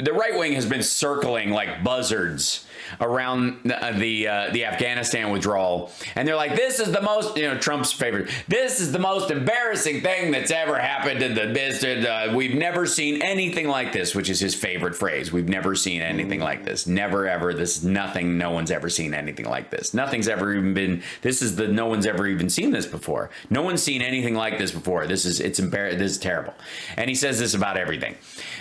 the right wing has been circling like buzzards around the Afghanistan withdrawal, and they're like, this is the most, Trump's favorite, this is the most embarrassing thing that's ever happened in the business. We've never seen anything like this, which is his favorite phrase. We've never seen anything like this. Never, ever. This is nothing. No one's ever seen anything like this. Nothing's ever even been, no one's ever even seen this before. No one's seen anything like this before. It's embarrassing. This is terrible. And he says this about everything.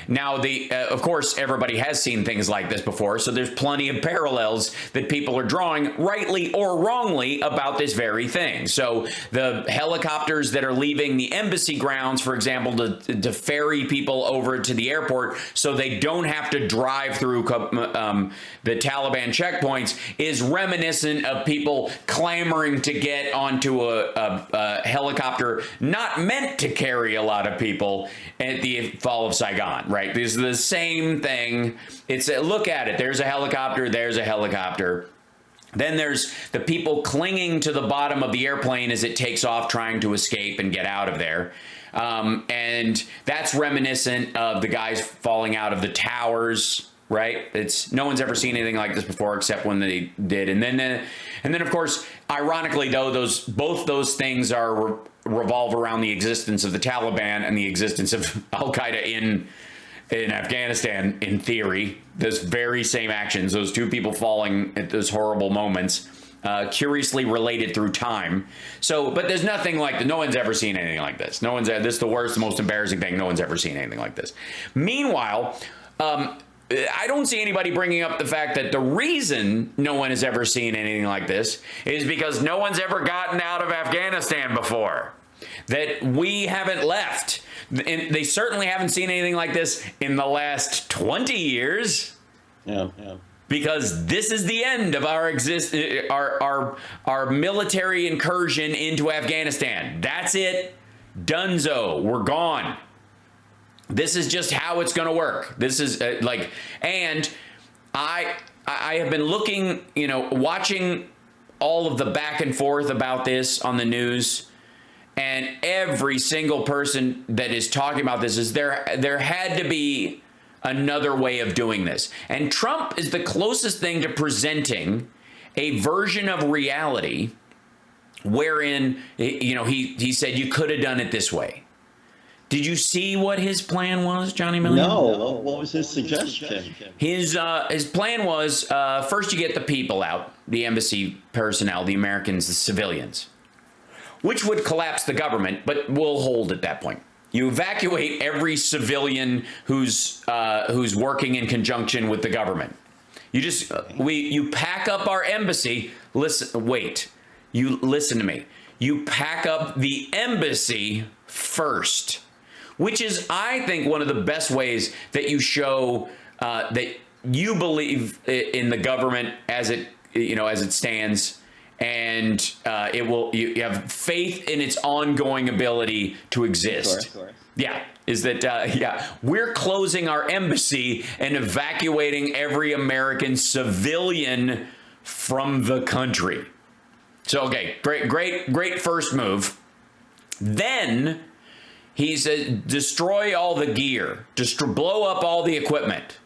Now, of course, everybody has seen things like this before, so there's plenty of parallels that people are drawing, rightly or wrongly, about this very thing. So the helicopters that are leaving the embassy grounds, for example, to ferry people over to the airport so they don't have to drive through the Taliban checkpoints, is reminiscent of people clamoring to get onto a helicopter not meant to carry a lot of people at the fall of Saigon, right? This is the same thing. It's look at it. There's a helicopter. There's a helicopter. Then there's the people clinging to the bottom of the airplane as it takes off, trying to escape and get out of there. And that's reminiscent of the guys falling out of the towers, right? No one's ever seen anything like this before, except when they did. And then of course, ironically though, both those things revolve around the existence of the Taliban and the existence of Al-Qaeda in Afghanistan, in theory. Those very same actions, those two people falling at those horrible moments, curiously related through time. So, but there's nothing like, no one's ever seen anything like this. This is the worst, the most embarrassing thing. No one's ever seen anything like this. Meanwhile, I don't see anybody bringing up the fact that the reason no one has ever seen anything like this is because no one's ever gotten out of Afghanistan before. That we haven't left. And they certainly haven't seen anything like this in the last 20 years. Yeah. Because this is the end of our military incursion into Afghanistan. That's it. Dunzo. We're gone. This is just how it's going to work. This is and I have been looking, watching all of the back and forth about this on the news, and every single person that is talking about this is there had to be another way of doing this. And Trump is the closest thing to presenting a version of reality wherein, he said you could have done it this way. Did you see what his plan was, Johnny Million? No. What was his suggestion? His plan was, first you get the people out, the embassy personnel, the Americans, the civilians, which would collapse the government, but we'll hold at that point. You evacuate every civilian who's working in conjunction with the government. You pack up our embassy. Listen to me. You pack up the embassy first, which is, I think, one of the best ways that you show that you believe in the government as it stands, and you have faith in its ongoing ability to exist. Of course. Yeah, is that we're closing our embassy and evacuating every American civilian from the country. So, okay, great first move. Then he said, destroy all the gear, blow up all the equipment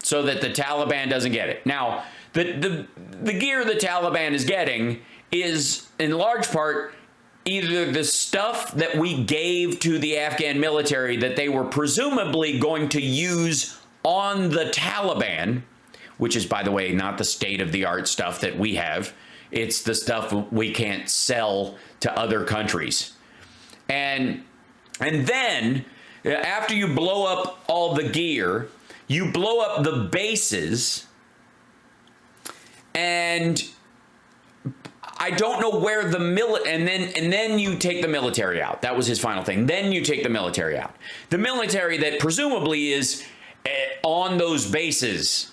so that the Taliban doesn't get it. Now, the gear the Taliban is getting is in large part either the stuff that we gave to the Afghan military that they were presumably going to use on the Taliban, which is, by the way, not the state-of-the-art stuff that we have. It's the stuff we can't sell to other countries. And then, after you blow up all the gear, you blow up the bases, and I don't know where the and then you take the military out. That was his final thing. Then you take the military out. The military that presumably is on those bases.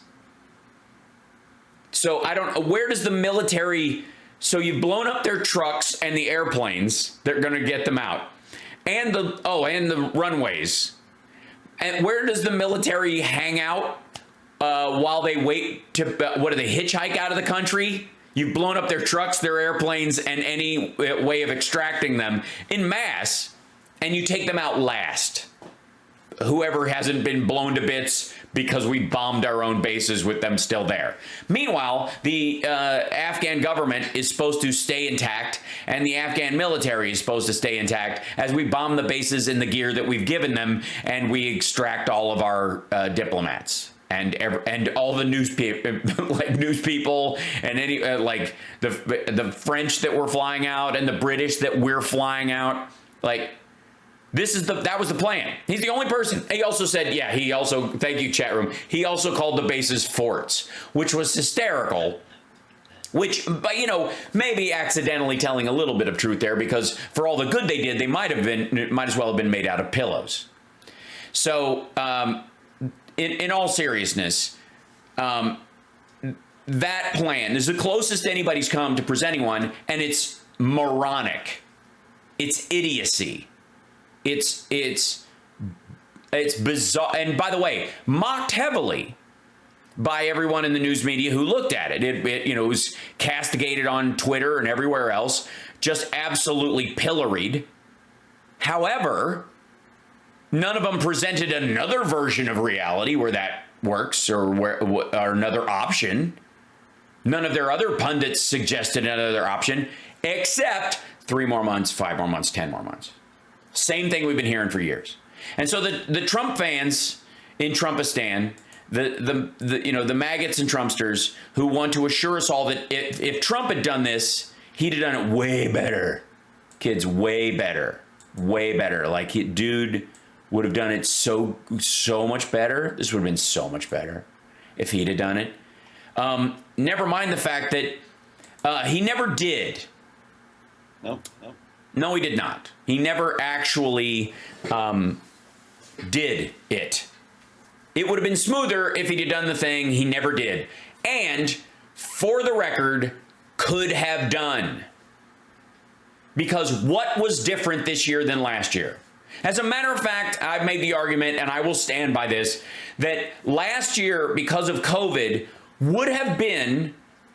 So I don't know, where does the military, so you've blown up their trucks and the airplanes, they're going to get them out. And the runways. And where does the military hang out while they wait to, what do they, hitchhike out of the country? You've blown up their trucks, their airplanes, and any way of extracting them en masse, and you take them out last. Whoever hasn't been blown to bits because we bombed our own bases with them still there. Meanwhile, the Afghan government is supposed to stay intact, and the Afghan military is supposed to stay intact as we bomb the bases in the gear that we've given them, and we extract all of our diplomats. And all the news people and any like the French that were flying out and the British that we're flying out, like that was the plan. He's the only person. He also said, yeah, thank you, chat room. He also called the bases forts, which was hysterical. Which, but maybe accidentally telling a little bit of truth there, because for all the good they did, they might as well have been made out of pillows. So. In all seriousness, that plan is the closest anybody's come to presenting one, and it's moronic. It's idiocy. It's bizarre. And by the way, mocked heavily by everyone in the news media who looked at it. It was castigated on Twitter and everywhere else, just absolutely pilloried. However, none of them presented another version of reality where that works or another option. None of their other pundits suggested another option, except 3 more months, 5 more months, 10 more months. Same thing we've been hearing for years. And so the Trump fans in Trumpistan, the maggots and Trumpsters who want to assure us all that if Trump had done this, he'd have done it way better. Kids, way better. Way better. Like, dude would have done it so much better. This would have been so much better if he'd have done it. Never mind the fact that he never did. No, he did not. He never actually did it. It would have been smoother if he'd have done the thing he never did. And, for the record, could have done. Because what was different this year than last year? As a matter of fact, I've made the argument, and I will stand by this, that last year, because of COVID, would have been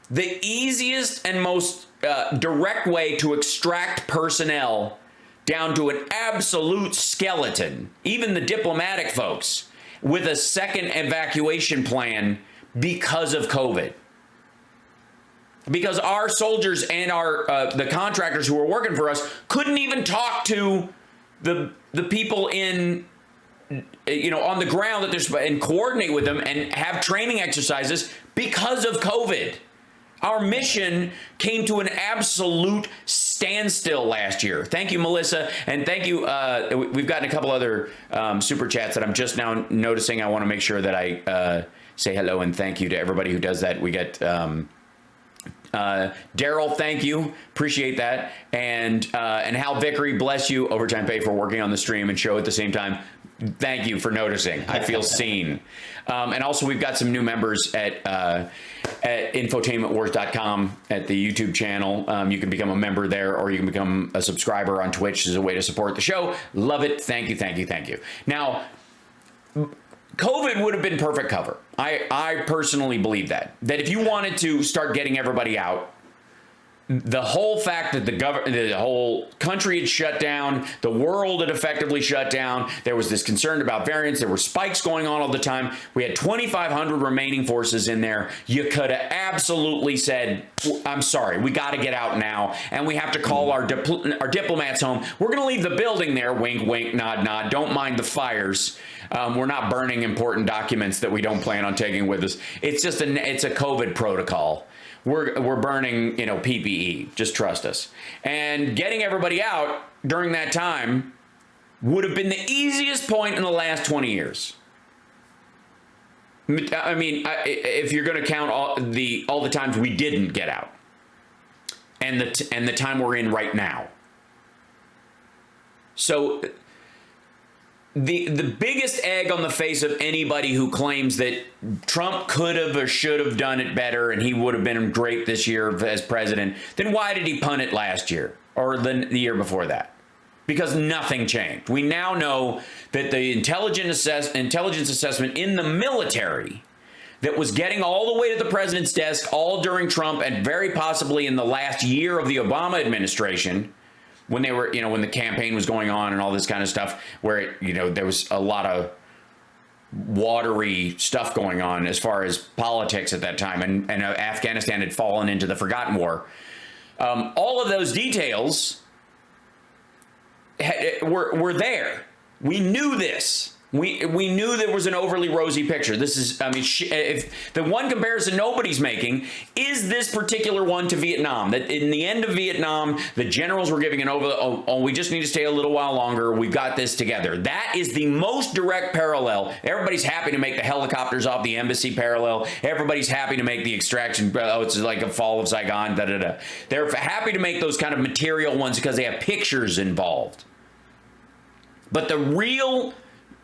the easiest and most direct way to extract personnel down to an absolute skeleton, even the diplomatic folks, with a second evacuation plan because of COVID. Because our soldiers and the contractors who were working for us couldn't even talk to the people on the ground and coordinate with them and have training exercises because of COVID. Our mission came to an absolute standstill last year. Thank you, Melissa, and thank you. We've gotten a couple other super chats that I'm just now noticing. I want to make sure that I say hello and thank you to everybody who does that. We get Daryl, thank you. Appreciate that. And Hal Vickery, bless you. Overtime pay for working on the stream and show at the same time. Thank you for noticing. I feel seen. And also, we've got some new members at infotainmentwars.com at the YouTube channel. You can become a member there, or you can become a subscriber on Twitch as a way to support the show. Love it. Thank you, thank you, thank you. Now, COVID would have been perfect cover. I personally believe that if you wanted to start getting everybody out, the whole fact that the whole country had shut down, the world had effectively shut down, there was this concern about variants, there were spikes going on all the time, we had 2,500 remaining forces in there, you could have absolutely said, I'm sorry, we got to get out now, and we have to call our diplomats home. We're going to leave the building there, wink, wink, nod, nod, don't mind the fires. We're not burning important documents that we don't plan on taking with us. It's just it's a COVID protocol. We're burning, PPE. Just trust us. And getting everybody out during that time would have been the easiest point in the last 20 years. I mean, if you're going to count all the times we didn't get out, and the time we're in right now. So the biggest egg on the face of anybody who claims that Trump could have or should have done it better and he would have been great this year as president, then why did he punt it last year or the year before that? Because nothing changed. We now know that the intelligence assessment in the military that was getting all the way to the president's desk all during Trump and very possibly in the last year of the Obama administration, when they were, when the campaign was going on and all this kind of stuff, where there was a lot of watery stuff going on as far as politics at that time, and Afghanistan had fallen into the forgotten war. All of those details were there. We knew this. We knew there was an overly rosy picture. This is, I mean, if the one comparison nobody's making is this particular one to Vietnam, that in the end of Vietnam, the generals were giving an we just need to stay a little while longer. We've got this together. That is the most direct parallel. Everybody's happy to make the helicopters off the embassy parallel. Everybody's happy to make the extraction. It's like a fall of Saigon. They're happy to make those kind of material ones because they have pictures involved. But the real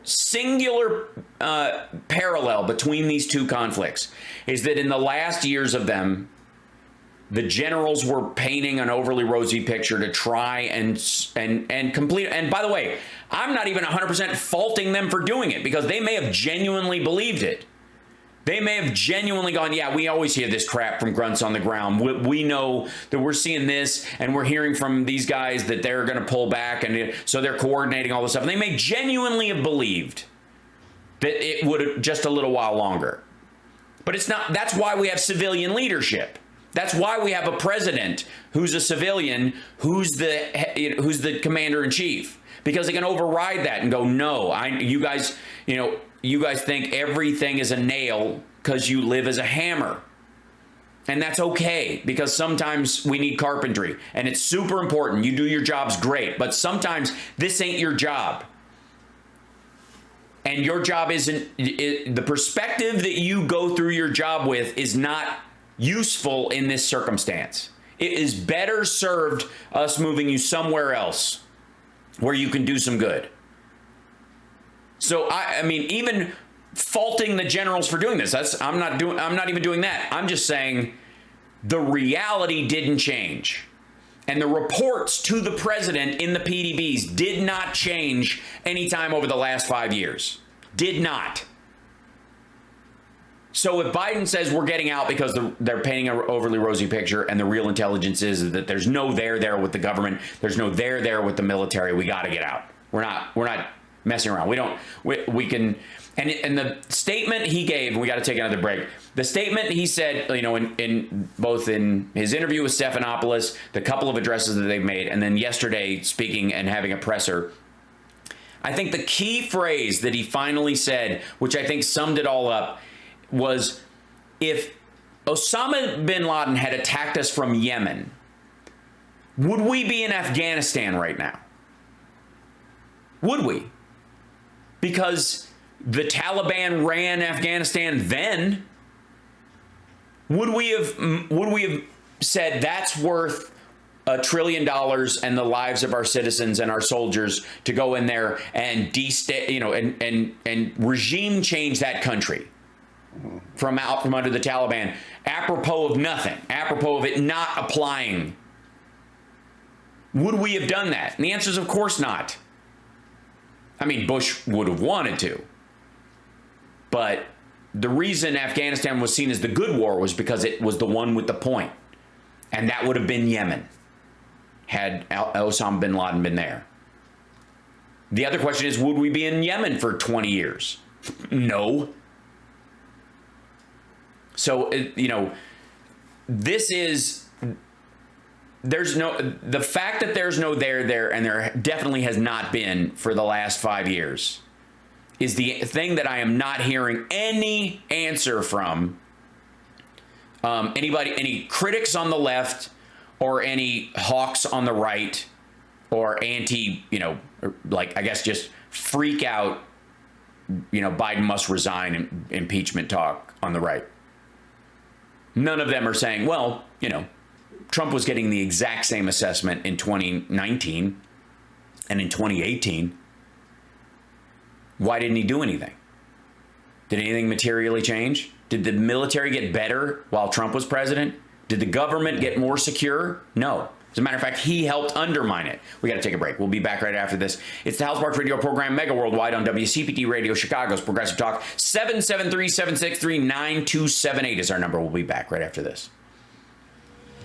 singular parallel between these two conflicts is that in the last years of them, the generals were painting an overly rosy picture to try and complete. And by the way, I'm not even 100% faulting them for doing it, because they may have genuinely believed it. They may have genuinely gone, yeah, we always hear this crap from grunts on the ground. We know that we're seeing this, and we're hearing from these guys that they're going to pull back, and so they're coordinating all this stuff. And they may genuinely have believed that it would have just a little while longer. But it's not. That's why we have civilian leadership. That's why we have a president who's a civilian, who's the commander in chief, because they can override that and go, no, you guys think everything is a nail because you live as a hammer. And that's okay, because sometimes we need carpentry, and it's super important. You do your jobs great, but sometimes this ain't your job. And your job the perspective that you go through your job with is not useful in this circumstance. It is better served us moving you somewhere else where you can do some good. So I mean, even faulting the generals for doing this, I'm not even doing that. I'm just saying the reality didn't change. And the reports to the president in the PDBs did not change anytime over the last 5 years. Did not. So if Biden says we're getting out because they're painting an overly rosy picture, and the real intelligence is that there's no there with the government, there's no there with the military, we got to get out. We're not messing around. We can, and the statement he gave, and we got to take another break. The statement he said, in both in his interview with Stephanopoulos, the couple of addresses that they've made, and then yesterday speaking and having a presser, I think the key phrase that he finally said, which I think summed it all up, was, if Osama bin Laden had attacked us from Yemen, would we be in Afghanistan right now? Would we? Because the Taliban ran Afghanistan then. Would we have said that's worth $1 trillion and the lives of our citizens and our soldiers to go in there and and regime change that country from under the Taliban, apropos of nothing, apropos of it not applying? Would we have done that? And the answer is, of course not. I mean, Bush would have wanted to. But the reason Afghanistan was seen as the good war was because it was the one with the point. And that would have been Yemen, had Osama bin Laden been there. The other question is, would we be in Yemen for 20 years? No. So, this is, the fact that there's no there, and there definitely has not been for the last 5 years, is the thing that I am not hearing any answer from anybody, any critics on the left, or any hawks on the right, or I guess just freak out, Biden must resign impeachment talk on the right. None of them are saying, well, Trump was getting the exact same assessment in 2019 and in 2018. Why didn't he do anything? Did anything materially change? Did the military get better while Trump was president? Did the government get more secure? No. As a matter of fact, he helped undermine it. We got to take a break. We'll be back right after this. It's the House Parks Radio program, Mega Worldwide, on WCPT Radio, Chicago's Progressive Talk. 773-763-9278 is our number. We'll be back right after this.